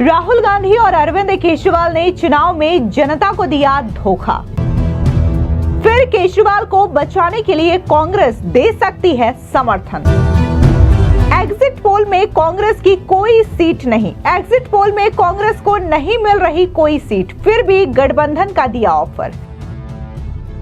राहुल गांधी और अरविंद केजरीवाल ने चुनाव में जनता को दिया धोखा। फिर केजरीवाल को बचाने के लिए कांग्रेस दे सकती है समर्थन। एग्जिट पोल में कांग्रेस की कोई सीट नहीं। एग्जिट पोल में कांग्रेस को नहीं मिल रही कोई सीट, फिर भी गठबंधन का दिया ऑफर।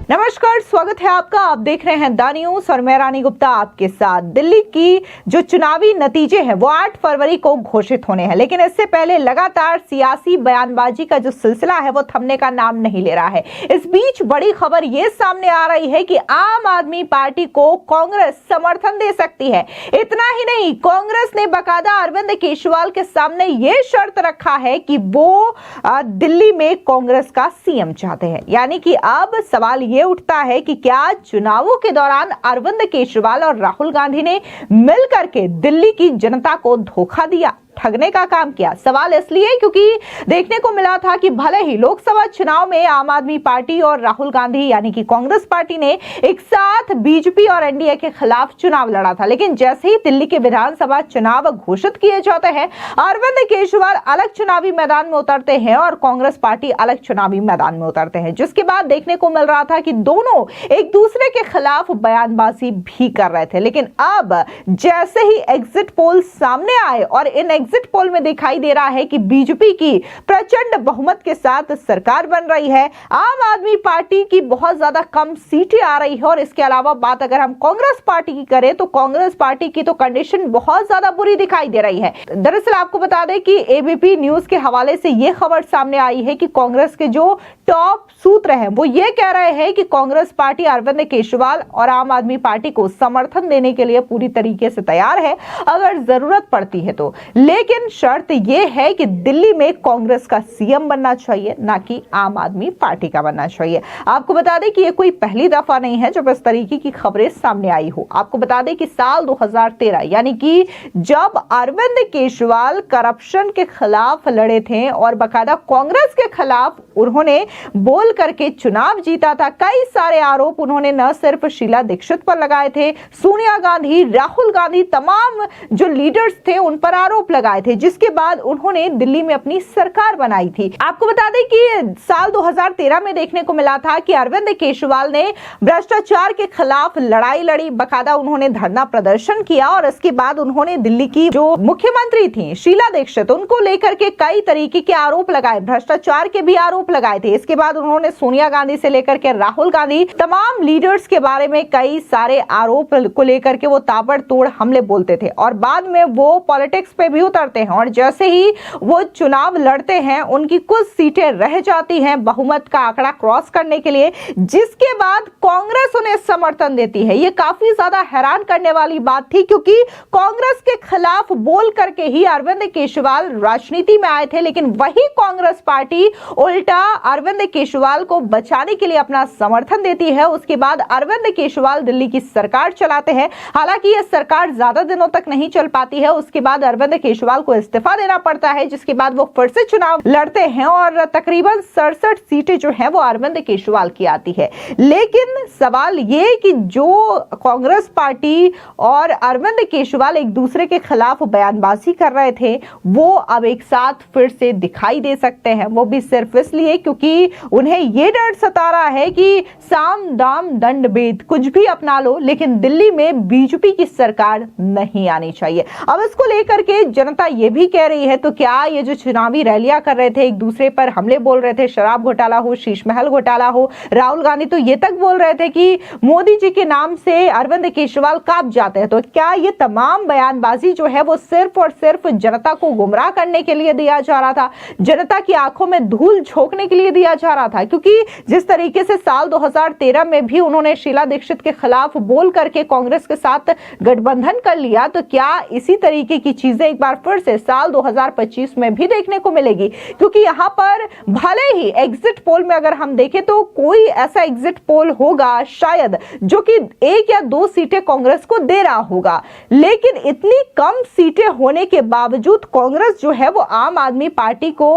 नमस्कार, स्वागत है आपका। आप देख रहे हैं द न्यूज और मैं रानी गुप्ता आपके साथ। दिल्ली की जो चुनावी नतीजे हैं वो 8 फरवरी को घोषित होने हैं, लेकिन इससे पहले लगातार सियासी बयानबाजी का जो सिलसिला है वो थमने का नाम नहीं ले रहा है। इस बीच बड़ी खबर ये सामने आ रही है कि आम आदमी पार्टी को कांग्रेस समर्थन दे सकती है। इतना ही नहीं, कांग्रेस ने बाकायदा अरविंद केजरीवाल के सामने ये शर्त रखा है कि वो दिल्ली में कांग्रेस का सीएम चाहते हैं। यानी कि अब सवाल ये उठता है कि क्या चुनावों के दौरान अरविंद केजरीवाल और राहुल गांधी ने मिलकर के दिल्ली की जनता को धोखा दिया, ठगने का काम किया। सवाल इसलिए क्योंकि देखने को मिला था कि भले ही लोकसभा चुनाव में आम आदमी पार्टी और राहुल गांधी यानी कि कांग्रेस पार्टी ने एक साथ बीजेपी और एनडीए के खिलाफ चुनाव लड़ा था, लेकिन जैसे ही दिल्ली के विधानसभा चुनाव घोषित किए जाते हैं, अरविंद केजरीवाल अलग चुनावी मैदान में उतरते हैं और कांग्रेस पार्टी अलग चुनावी मैदान में उतरते हैं, जिसके बाद देखने को मिल रहा था कि दोनों एक दूसरे के खिलाफ बयानबाजी भी कर रहे थे। लेकिन अब जैसे ही एग्जिट पोल सामने आए और इन एग्जिट पोल में दिखाई दे रहा है कि बीजेपी की प्रचंड बहुमत के साथ सरकार बन रही है, आम आदमी पार्टी की बहुत ज्यादा कम सीटें आ रही है। और इसके अलावा बात अगर हम कांग्रेस पार्टी की करें तो कांग्रेस पार्टी की तो कंडीशन बहुत ज्यादा बुरी दिखाई दे रही है। दरअसल आपको बता दें कि एबीपी न्यूज के हवाले से यह खबर सामने आई है कि कांग्रेस के जो टॉप सूत्र हैं वो ये कह रहे हैं कि कांग्रेस पार्टी अरविंद केजरीवाल और आम आदमी पार्टी को समर्थन देने के लिए पूरी तरीके से तैयार है अगर जरूरत पड़ती है तो। लेकिन शर्त यह है कि दिल्ली में कांग्रेस का सीएम बनना चाहिए, ना कि आम आदमी पार्टी का बनना चाहिए। आपको बता दें कि यह कोई पहली दफा नहीं है जब इस तरीके की खबरें सामने आई हो। आपको बता दें कि साल 2013 यानी कि जब अरविंद केजरीवाल करप्शन के खिलाफ लड़े थे और बाकायदा कांग्रेस के खिलाफ उन्होंने बोल करके चुनाव जीता था, कई सारे आरोप उन्होंने न सिर्फ शीला दीक्षित पर लगाए थे, सोनिया गांधी, राहुल गांधी, तमाम जो लीडर्स थे उन पर आरोप लगाए थे, जिसके बाद उन्होंने दिल्ली में अपनी सरकार बनाई थी। आपको बता दें कि साल 2013 में देखने को मिला था कि अरविंद केजरीवाल ने भ्रष्टाचार के खिलाफ लड़ाई लड़ी, बाकायदा उन्होंने धरना प्रदर्शन किया और इसके बाद उन्होंने दिल्ली की जो मुख्यमंत्री थी शीला दीक्षित उनको लेकर के कई तरीके के आरोप लगाए, भ्रष्टाचार के भी आरोप लगाए थे। इसके बाद उन्होंने सोनिया गांधी से लेकर के राहुल गांधी, तमाम लीडर्स के बारे में कई सारे आरोप को लेकर के वो ताबड़तोड़ हमले बोलते थे और बाद में वो पॉलिटिक्स पे भी उतरते हैं और जैसे ही वो चुनाव लड़ते हैं उनकी कुछ सीटें रह जाती हैं बहुमत का आंकड़ा क्रॉस करने के लिए, जिसके बाद कांग्रेस उन्हें समर्थन देती है। ये काफी ज्यादा हैरान करने वाली बात थी क्योंकि कांग्रेस के खिलाफ बोल करके ही अरविंद केजरीवाल राजनीति में आए थे, लेकिन वही कांग्रेस पार्टी उल्टा अरविंद केजरीवाल को बचाने के लिए अपना समर्थन देती है। उसके बाद अरविंद केजरीवाल दिल्ली की सरकार चलाते हैं। हालांकि यह सरकार ज्यादा दिनों तक नहीं चल पाती है, उसके बाद अरविंद केजरीवाल को इस्तीफा देना पड़ता है, जिसके बाद वो फिर से चुनाव लड़ते हैं और तकरीबन 67 सीटें जो है वो अरविंद केजरीवाल की आती है। लेकिन सवाल ये कि जो कांग्रेस पार्टी और अरविंद केजरीवाल एक दूसरे के खिलाफ बयानबाजी कर रहे थे वो अब एक साथ फिर से दिखाई दे सकते हैं, वो भी सिर्फ इसलिए क्योंकि उन्हें ये डर सता रहा है कि साम दाम दंड भेद कुछ भी अपना लो, लेकिन दिल्ली में बीजेपी की सरकार नहीं आनी चाहिए। अब इसको लेकर के जनता ये भी कह रही है तो क्या ये जो चुनावी रैलियां कर रहे थे, एक दूसरे पर हमले बोल रहे थे, शराब घोटाला हो, शीश महल घोटाला हो, राहुल गांधी तो ये तक बोल रहे थे कि मोदी जी के नाम से अरविंद केजरीवाल कांप जाते हैं, तो क्या ये तमाम बयानबाजी जो है वो सिर्फ और सिर्फ जनता को गुमराह करने के लिए दिया जा रहा था, जनता की आंखों में धूल झोंकने के लिए दिया जा रहा था? क्योंकि जिस तरीके से साल 2013 में भी उन्होंने शीला दीक्षित के खिलाफ बोल करके कांग्रेस के साथ गठबंधन कर लिया, तो क्या इसी तरीके की चीजें एक बार फिर से साल 2025 में भी देखने को मिलेगी? क्योंकि यहां पर भले ही एग्जिट पोल में अगर हम देखें तो कोई ऐसा एग्जिट पोल होगा शायद जो कि 1 या 2 सीटें कांग्रेस को दे रहा होगा, लेकिन इतनी कम सीटें होने के बावजूद कांग्रेस जो है वो आम आदमी पार्टी को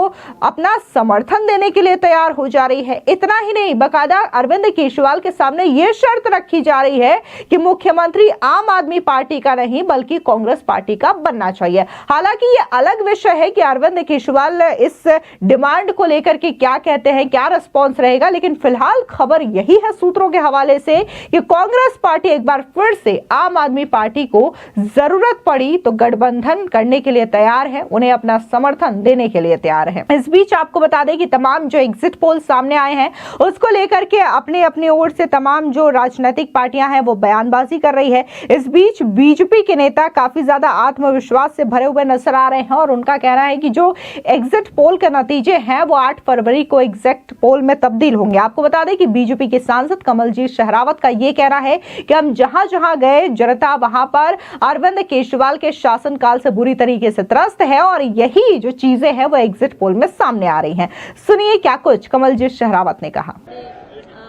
अपना समर्थन देने के लिए तैयार हो जा रही है। इतना ही नहीं, बकायदा अरविंद केजरीवाल के सामने यह शर्त रखी जा रही है कि मुख्यमंत्री आम आदमी पार्टी का नहीं बल्कि कांग्रेस पार्टी का बनना चाहिए। हालांकि यह अलग विषय है कि अरविंद केजरीवाल इस डिमांड को लेकर के क्या कहते हैं, क्या रिस्पॉन्स रहेगा, लेकिन फिलहाल खबर यही है सूत्रों के हवाले से कि कांग्रेस पार्टी एक बार फिर से आम आदमी पार्टी को जरूरत पड़ी तो गठबंधन करने के लिए तैयार है, उन्हें अपना समर्थन देने के लिए तैयार है। इस बीच आपको बता दें कि तमाम जो एग्जिट पोल सामने आए हैं उसको लेकर के अपने अपने ओर से तमाम जो राजनीतिक पार्टियां हैं वो बयानबाजी कर रही है। इस बीच बीजेपी के नेता काफी ज्यादा आत्मविश्वास से भरे हुए नजर आ रहे हैं और उनका कहना है कि जो एग्जिट पोल के नतीजे हैं वो 8 फरवरी को एग्जिट पोल में तब्दील होंगे। आपको बता दें कि बीजेपी के सांसद कमलजीत शहरावत का यह कहना है कि हम जहां जहां गए जनता वहां पर अरविंद केजरीवाल के शासनकाल से बुरी तरीके से त्रस्त है और यही जो चीजें हैं वो एग्जिट पोल में सामने आ रही हैं। सुनिए क्या कुछ कमलजीत शहरावत ने कहा।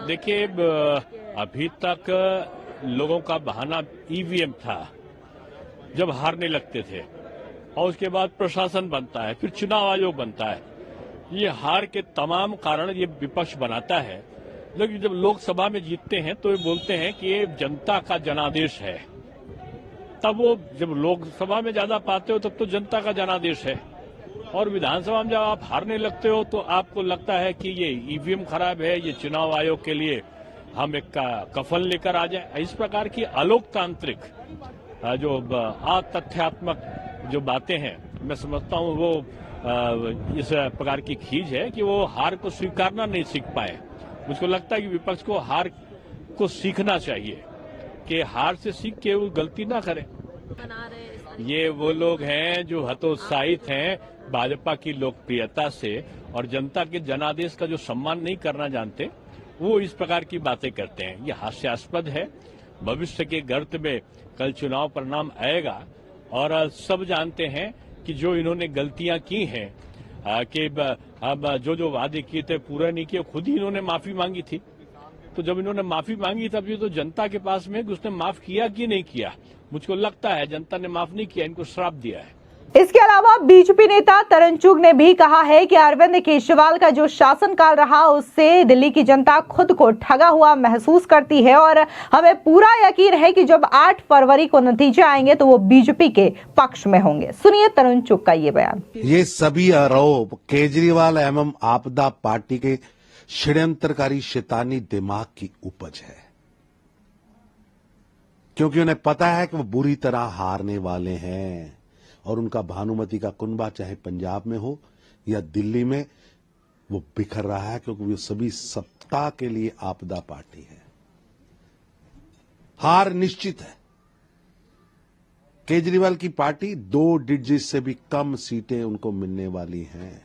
देखिए, अभी तक लोगों का बहाना ईवीएम था, जब हारने लगते थे और उसके बाद प्रशासन बनता है, फिर चुनाव आयोग बनता है। ये हार के तमाम कारण ये विपक्ष बनाता है, लेकिन जब लोकसभा में जीतते हैं तो ये बोलते हैं कि ये जनता का जनादेश है। तब वो जब लोकसभा में ज्यादा पाते हो तब तो जनता का जनादेश है, और विधानसभा में जब आप हारने लगते हो तो आपको लगता है कि ये ईवीएम खराब है, ये चुनाव आयोग के लिए हम एक कफन लेकर आ जाए। इस प्रकार की अलोकतांत्रिक जो अतथ्यात्मक जो बातें हैं, मैं समझता हूँ वो इस प्रकार की खींच है कि वो हार को स्वीकारना नहीं सीख पाए। मुझको लगता है कि विपक्ष को हार को सीखना चाहिए कि हार से सीख के वो गलती ना करे। ये वो लोग हैं जो हतोत्साहित हैं भाजपा की लोकप्रियता से और जनता के जनादेश का जो सम्मान नहीं करना जानते, वो इस प्रकार की बातें करते हैं। ये हास्यास्पद है। भविष्य के गर्त में कल चुनाव परिणाम आएगा और सब जानते हैं कि जो इन्होंने गलतियां की हैं कि अब जो वादे किए थे पूरा नहीं किए, खुद ही इन्होंने माफी मांगी थी। तो जब इन्होंने माफी मांगी तब ये तो जनता के पास में उसने माफ किया कि नहीं किया। मुझको लगता है जनता ने माफ नहीं किया, इनको श्राप दिया है। इसके अलावा बीजेपी नेता तरन चुग ने भी कहा है कि अरविंद केजरीवाल का जो शासनकाल रहा उससे दिल्ली की जनता खुद को ठगा हुआ महसूस करती है और हमें पूरा यकीन है कि जब 8 फरवरी को नतीजे आएंगे तो वो बीजेपी के पक्ष में होंगे। सुनिए तरन चुग का ये बयान। ये सभी आरोप केजरीवाल एवं आपदा पार्टी के षड्यंत्रकारी शैतानी दिमाग की उपज है, क्योंकि उन्हें पता है कि वो बुरी तरह हारने वाले हैं और उनका भानुमति का कुनबा चाहे पंजाब में हो या दिल्ली में वो बिखर रहा है, क्योंकि वो सभी सत्ता के लिए आपदा पार्टी है। हार निश्चित है। केजरीवाल की पार्टी 2 डिजिट से भी कम सीटें उनको मिलने वाली हैं।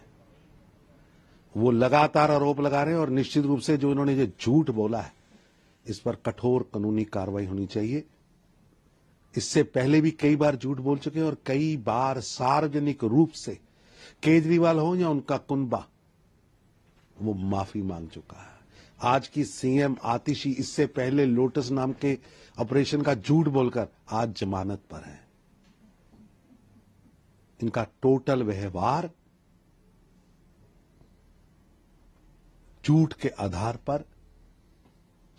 वो लगातार आरोप लगा रहे हैं और निश्चित रूप से जो इन्होंने जो झूठ बोला है इस पर कठोर कानूनी कार्रवाई होनी चाहिए। इससे पहले भी कई बार झूठ बोल चुके हैं और कई बार सार्वजनिक रूप से केजरीवाल हो या उनका कुनबा वो माफी मांग चुका है। आज की सीएम आतिशी इससे पहले लोटस नाम के ऑपरेशन का झूठ बोलकर आज जमानत पर है। इनका टोटल व्यवहार झूठ के आधार पर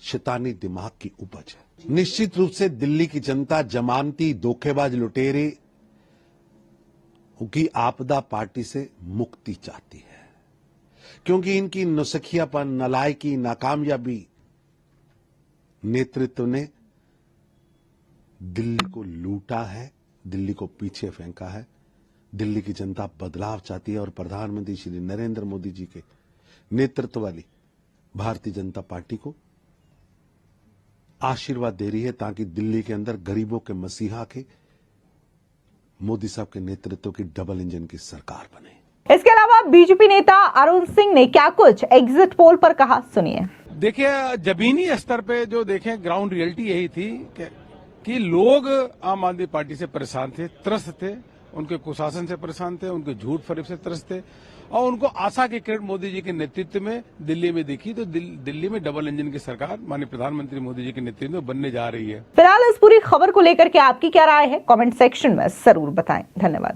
शैतानी दिमाग की उपज है। निश्चित रूप से दिल्ली की जनता जमानती धोखेबाज लुटेरे की आपदा पार्टी से मुक्ति चाहती है, क्योंकि इनकी नौसखियापन, नालायकी, नाकामयाबी नेतृत्व ने दिल्ली को लूटा है, दिल्ली को पीछे फेंका है। दिल्ली की जनता बदलाव चाहती है और प्रधानमंत्री श्री नरेंद्र मोदी जी के नेतृत्व वाली भारतीय जनता पार्टी को आशीर्वाद दे रही है ताकि दिल्ली के अंदर गरीबों के मसीहा के मोदी साहब के नेतृत्व की डबल इंजन की सरकार बने। इसके अलावा बीजेपी नेता अरुण सिंह ने क्या कुछ एग्जिट पोल पर कहा, सुनिए। देखिए, जमीनी स्तर पे जो देखें ग्राउंड रियलिटी यही थी कि लोग आम आदमी पार्टी से परेशान थे, त्रस्त थे, उनके कुशासन से परेशान थे, उनके झूठ फरेब से त्रस्त थे और उनको आशा की किरण मोदी जी के नेतृत्व में दिल्ली में दिखी। तो दिल्ली में डबल इंजन की सरकार माननीय प्रधानमंत्री मोदी जी के नेतृत्व में बनने जा रही है। फिलहाल इस पूरी खबर को लेकर के आपकी क्या राय है, कमेंट सेक्शन में जरूर बताएं। धन्यवाद।